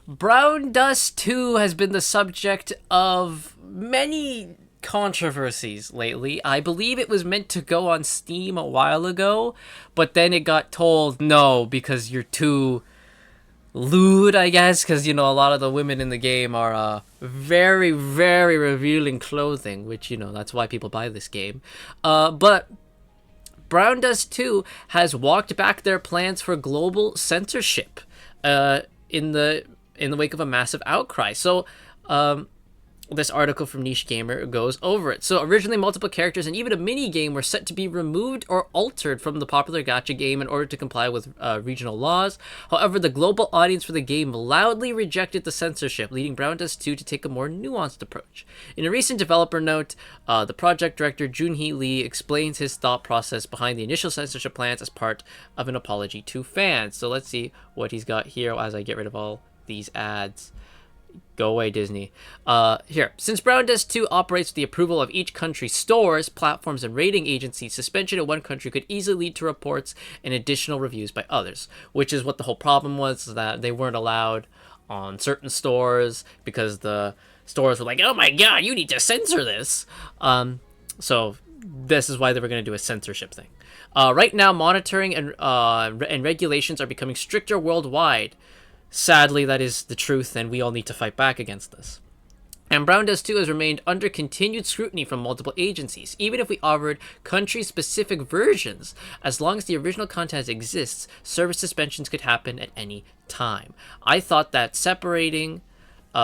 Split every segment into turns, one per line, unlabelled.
BrownDust2 has been the subject of many controversies lately. I believe it was meant to go on Steam a while ago, but then it got told no because you're too lewd, I guess, because, a lot of the women in the game are very, very revealing clothing, which, that's why people buy this game. But BrownDust2 has walked back their plans for global censorship in the wake of a massive outcry. So, this article from Niche Gamer goes over it. So originally multiple characters and even a mini game were set to be removed or altered from the popular gacha game in order to comply with regional laws. However, the global audience for the game loudly rejected the censorship, leading BrownDust2 to take a more nuanced approach. In a recent developer note, the project director Junhee Lee explains his thought process behind the initial censorship plans as part of an apology to fans. So let's see what he's got here as I get rid of all these ads. Go away, Disney. Here. Since BrownDust2 operates with the approval of each country's stores, platforms, and rating agencies, suspension in one country could easily lead to reports and additional reviews by others, which is what the whole problem was, that they weren't allowed on certain stores because the stores were like, oh my god, you need to censor this. So this is why they were going to do a censorship thing. Right now, monitoring and regulations are becoming stricter worldwide. Sadly, that is the truth, and we all need to fight back against this. And BrownDust2 has remained under continued scrutiny from multiple agencies. Even if we offered country-specific versions, as long as the original content exists, service suspensions could happen at any time. I thought that separating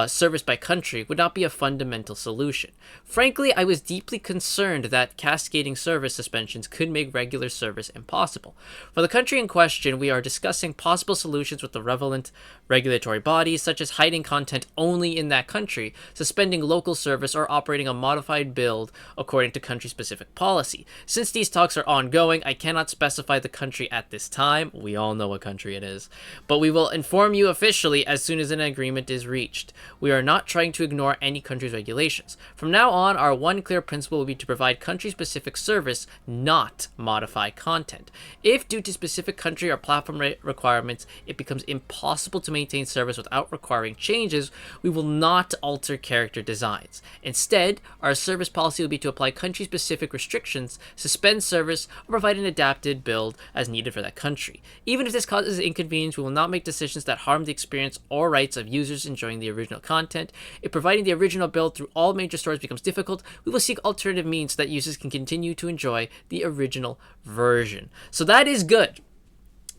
service by country would not be a fundamental solution. Frankly, I was deeply concerned that cascading service suspensions could make regular service impossible. For the country in question, we are discussing possible solutions with the relevant regulatory bodies, such as hiding content only in that country, suspending local service, or operating a modified build according to country-specific policy. Since these talks are ongoing, I cannot specify the country at this time. We all know what country it is. But we will inform you officially as soon as an agreement is reached. We are not trying to ignore any country's regulations. From now on, our one clear principle will be to provide country-specific service, not modify content. If, due to specific country or platform requirements, it becomes impossible to maintain service without requiring changes, we will not alter character designs. Instead, our service policy will be to apply country-specific restrictions, suspend service, or provide an adapted build as needed for that country. Even if this causes inconvenience, we will not make decisions that harm the experience or rights of users enjoying the original content. If providing the original build through all major stores becomes difficult, we will seek alternative means so that users can continue to enjoy the original version. So that is good.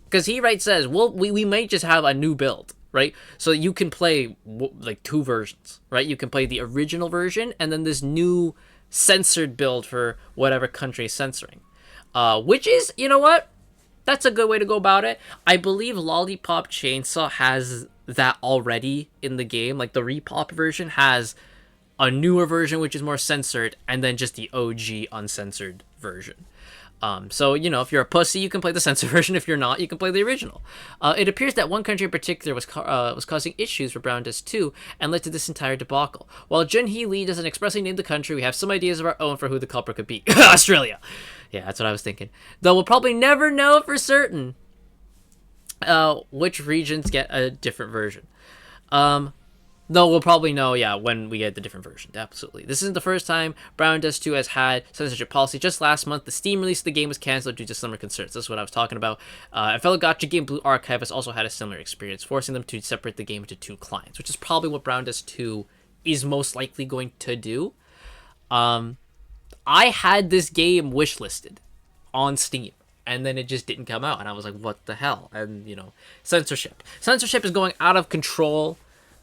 Because he says, well, we might just have a new build, right? So you can play like two versions, right? You can play the original version and then this new censored build for whatever country is censoring. Which is, you know what? That's a good way to go about it. I believe Lollipop Chainsaw has that already in the game. Like the Repop version has a newer version which is more censored, and then just the OG uncensored version. So, if you're a pussy, you can play the censored version. If you're not, you can play the original. It appears that one country in particular was causing issues for BrownDust2 and led to this entire debacle. While Junhee Lee doesn't expressly name the country, we have some ideas of our own for who the culprit could be. Australia! Yeah, that's what I was thinking. Though we'll probably never know for certain which regions get a different version. Though we'll probably know, when we get the different version. Absolutely. This isn't the first time BrownDust2 has had censorship policy. Just last month, the Steam release of the game was cancelled due to similar concerns. This is what I was talking about. A fellow gacha game, Blue Archive, has also had a similar experience, forcing them to separate the game into two clients, which is probably what BrownDust2 is most likely going to do. I had this game wishlisted on Steam, and then it just didn't come out, and I was like, what the hell? And, censorship. Censorship is going out of control.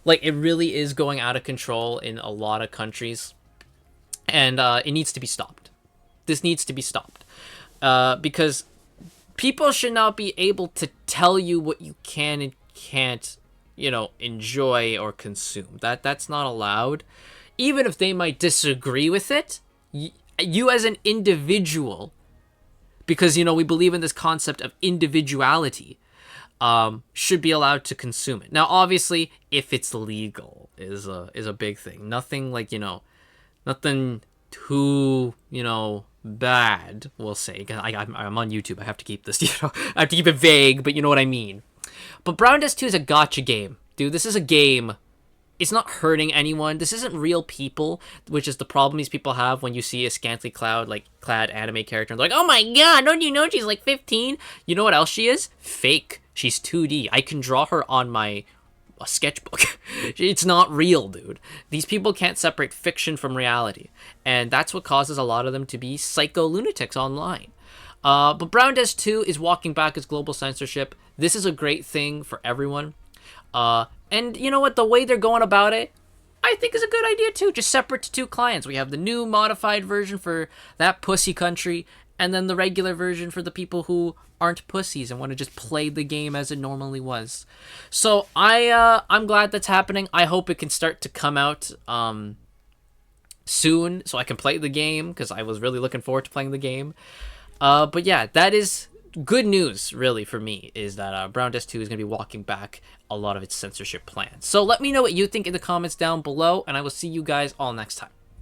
Like, it really is going out of control in a lot of countries. And it needs to be stopped. This needs to be stopped. Because people should not be able to tell you what you can and can't, enjoy or consume. That's not allowed. Even if they might disagree with it, you as an individual, because, we believe in this concept of individuality, should be allowed to consume it. Now, obviously, if it's legal is a big thing. Nothing like, nothing too, bad, we'll say. I'm on YouTube. I have to keep this, I have to keep it vague, but you know what I mean. But BrownDust2 is a gacha game. dude, this is a game. It's not hurting anyone. This isn't real people, which is the problem these people have when you see a scantily clad anime character. And they're like, oh my god, don't you know she's like 15? You know what else she is? Fake. She's 2D. I can draw her on my sketchbook. It's not real, dude. These people can't separate fiction from reality. And that's what causes a lot of them to be psycho lunatics online. But BrownDust2 is walking back its global censorship. This is a great thing for everyone. And you know what? The way they're going about it, I think is a good idea too. Just separate to 2 clients. We have the new modified version for that pussy country, and then the regular version for the people who aren't pussies and want to just play the game as it normally was. So I'm glad that's happening. I hope it can start to come out soon so I can play the game, because I was really looking forward to playing the game. But yeah, that is good news, really, for me, is that BrownDust2 is going to be walking back a lot of its censorship plans. So let me know what you think in the comments down below, and I will see you guys all next time.